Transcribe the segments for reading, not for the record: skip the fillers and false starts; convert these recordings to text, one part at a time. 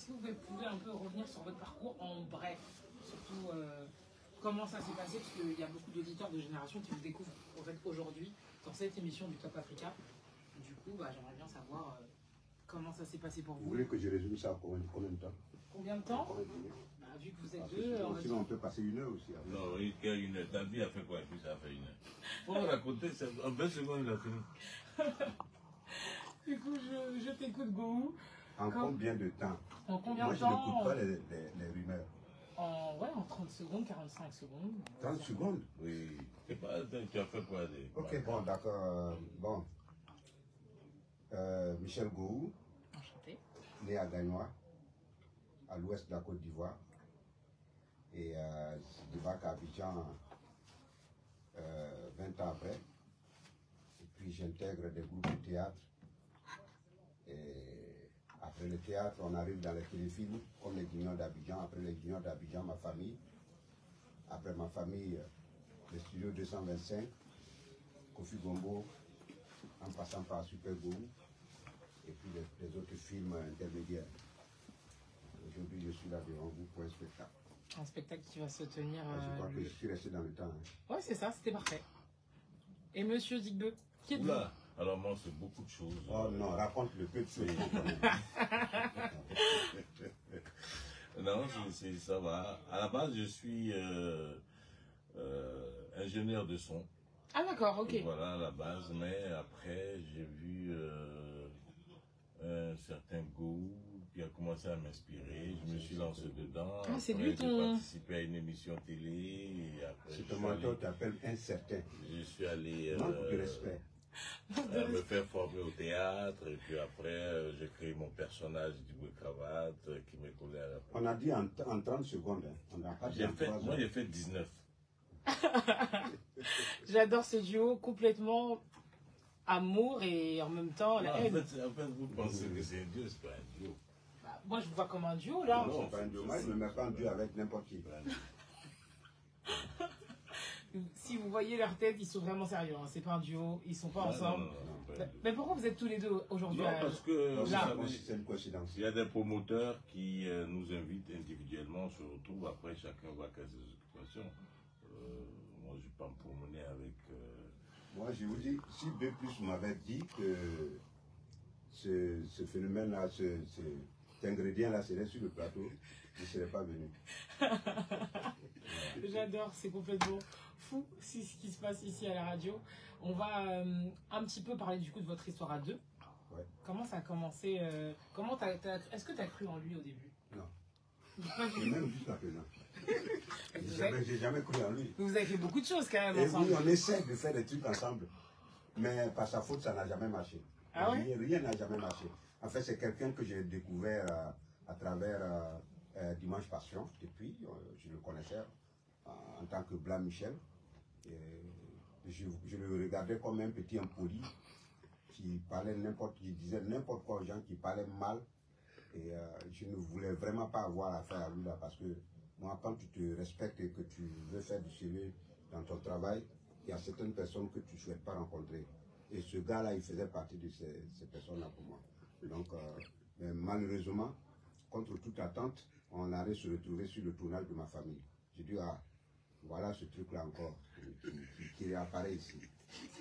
est-ce que vous pouvez un peu revenir sur votre parcours en bref? Surtout, comment ça s'est passé? Parce qu'il y a beaucoup d'auditeurs de génération qui vous découvrent en fait, aujourd'hui dans cette émission du Top Africa. Du coup, j'aimerais bien savoir comment ça s'est passé pour vous. Vous voulez que je résume ça en combien de temps? Combien de temps? Vu que vous êtes deux... Sinon, on peut passer 1 heure aussi. Après. Non, oui, 1 heure. Ta vie a fait quoi? Et puis ça a fait 1 heure. Pour raconter, en 20 secondes, il a fini. Du coup, je t'écoute, Gou. En combien de temps? En combien de temps? Moi, je n'écoute pas les rumeurs. En 30 secondes, 45 secondes. 30 secondes? Oui. Tu as fait quoi? Ok, bon, d'accord. Bon. Michel Gou. Enchanté. Né à Gagnois, à l'ouest de la Côte d'Ivoire. Et je débarque à Abidjan 20 ans après. Et puis j'intègre des groupes de théâtre. Et après le théâtre, on arrive dans les téléfilms, comme les Guignons d'Abidjan. Après les Guignons d'Abidjan, ma famille. Après ma famille, le studio 225, Kofi Gombo, en passant par Super Gou. Et puis les autres films intermédiaires. Aujourd'hui, je suis là devant vous pour un spectacle. Un spectacle qui va se tenir... Je crois que je suis resté dans le temps. Oui, c'est ça, c'était parfait. Et Monsieur Zigbe, qui êtes-vous? Alors moi, c'est beaucoup de choses. Oh non, raconte le peu de choses. Non, ça va. À la base, je suis ingénieur de son. Ah d'accord, ok. Voilà, à la base. Mais après, j'ai vu un certain goût qui a commencé à m'inspirer. Je me suis lancé dedans. Ah, c'est après, lui ton... J'ai participé à une émission télé. Et après, Si ton mentor t'appelle incertain. Je suis allé... Manque de respect. Me faire former au théâtre, et puis après j'ai créé mon personnage du cravate qui m'est collé à la peau. On a dit en 30 secondes, on n'a pas dit en 3 heures. Moi j'ai fait 19. J'adore ce duo, complètement amour et en même temps la haine. En fait, vous pensez que c'est un duo, c'est pas un duo. Moi je vous vois comme un duo là. Non, c'est pas un duo, moi je ne me mets pas en duo avec n'importe qui. Si vous voyez leur tête, ils sont vraiment sérieux. Hein. C'est pas un duo, ils sont pas ensemble. Non, mais pourquoi vous êtes tous les deux aujourd'hui? Parce que c'est une coïncidence. Il y a des promoteurs qui nous invitent individuellement, on se retrouve, après chacun va à ses occupations. Moi je ne vais pas me promener avec... Moi je vous dis, si B+ m'avait dit que ce phénomène-là, cet ingrédient-là serait sur le plateau, je ne serais pas venu. J'adore, c'est complètement fou ce qui se passe ici à la radio. On va un petit peu parler du coup de votre histoire à deux. Ouais. Comment ça a commencé est-ce que tu as cru en lui au début? Non. Et même jusqu'à présent. J'ai jamais cru en lui. Vous avez fait beaucoup de choses quand même Et ensemble. oui, on essaie de faire des trucs ensemble. Mais par sa faute, ça n'a jamais marché. Ah ouais? Rien n'a jamais marché. En fait, c'est quelqu'un que j'ai découvert à travers Dimanche Passion. Depuis, je le connaissais en tant que Blanc Michel. Je le regardais comme un petit impoli qui parlait qui disait n'importe quoi aux gens, qui parlaient mal. Et je ne voulais vraiment pas avoir affaire à lui là, parce que moi, quand tu te respectes et que tu veux faire du sérieux dans ton travail, il y a certaines personnes que tu ne souhaites pas rencontrer. Et ce gars-là, il faisait partie de ces personnes-là pour moi. Donc, mais malheureusement, contre toute attente, on allait se retrouver sur le tournage de ma famille. J'ai dit, ah, voilà ce truc-là encore qui réapparaît ici.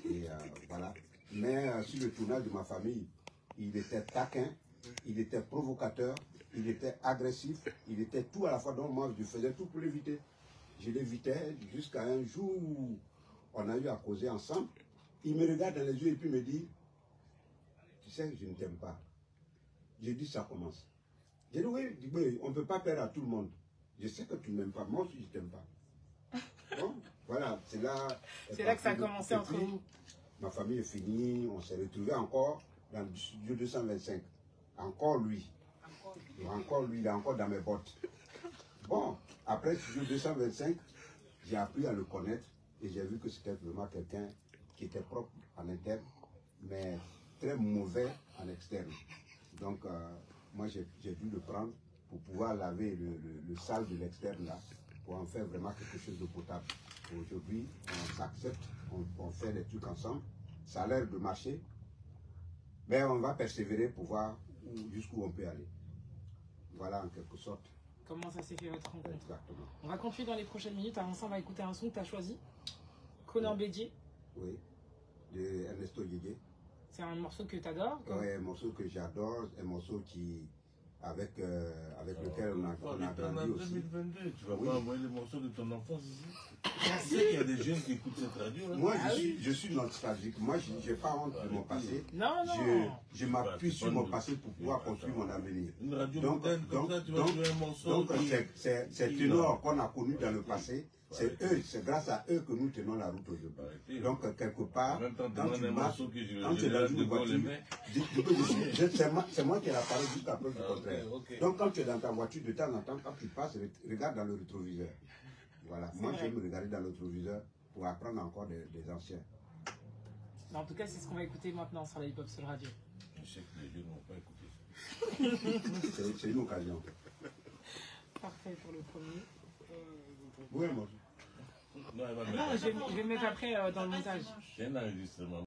Et voilà. Mais sur le tournage de ma famille, il était taquin, il était provocateur, il était agressif, il était tout à la fois. Donc moi, je faisais tout pour l'éviter. Je l'évitais jusqu'à un jour où on a eu à causer ensemble. Il me regarde dans les yeux et puis me dit, tu sais, je ne t'aime pas. J'ai dit, ça commence. J'ai dit, oui, on ne peut pas plaire à tout le monde. Je sais que tu ne m'aimes pas, moi aussi je ne t'aime pas. Bon, voilà, c'est là... C'est là que ça a commencé entre vous. Ma famille est finie, on s'est retrouvés encore dans le studio 225. Encore lui. Encore lui, il est encore dans mes bottes. Bon, après studio 225, j'ai appris à le connaître et j'ai vu que c'était vraiment quelqu'un qui était propre en interne, mais très mauvais en externe. Donc, moi, j'ai dû le prendre pour pouvoir laver le sale de l'externe là, pour en faire vraiment quelque chose de potable. Aujourd'hui, on s'accepte, on fait des trucs ensemble, ça a l'air de marcher, mais on va persévérer pour voir jusqu'où on peut aller. Voilà, en quelque sorte. Comment ça s'est fait votre rencontre? Exactement. On va continuer dans les prochaines minutes. Avant ça, on va écouter un son que tu as choisi. Connor Bédier. Oui, de Ernesto Yégué. C'est un morceau que tu adores? Oui, un morceau que j'adore, un morceau qui, avec lequel on a grandi aussi. 2022, tu vas Oui. pas envoyer les morceaux de ton enfance ici. Tu sais qu'il y a des jeunes qui écoutent cette radio. Hein? Moi, je suis nostalgique. Moi, je n'ai pas honte de mon passé. Non, non. Je m'appuie sur mon passé pour pouvoir construire mon avenir. Une radio Donc, moderne, comme ça, tu vas jouer un morceau. Donc, ces ténors qu'on a connus dans le passé, c'est eux, c'est grâce à eux que nous tenons la route aujourd'hui. Donc, quelque part, quand tu marches, quand tu es dans une voiture, c'est moi qui ai la parole jusqu'à preuve du contraire. Donc, quand tu es dans ta voiture, de temps en temps, quand tu passes, regarde dans le rétroviseur. Voilà, moi j'aime regarder dans le rétroviseur pour apprendre encore des anciens. En tout cas, c'est ce qu'on va écouter maintenant sur la Hip Hop Soul Radio. Je sais que les jeunes n'ont pas écouté ça. C'est une occasion. Parfait pour le premier. Oui, moi. Non, elle va Non, je vais le mettre après dans le montage. C'est un enregistrement.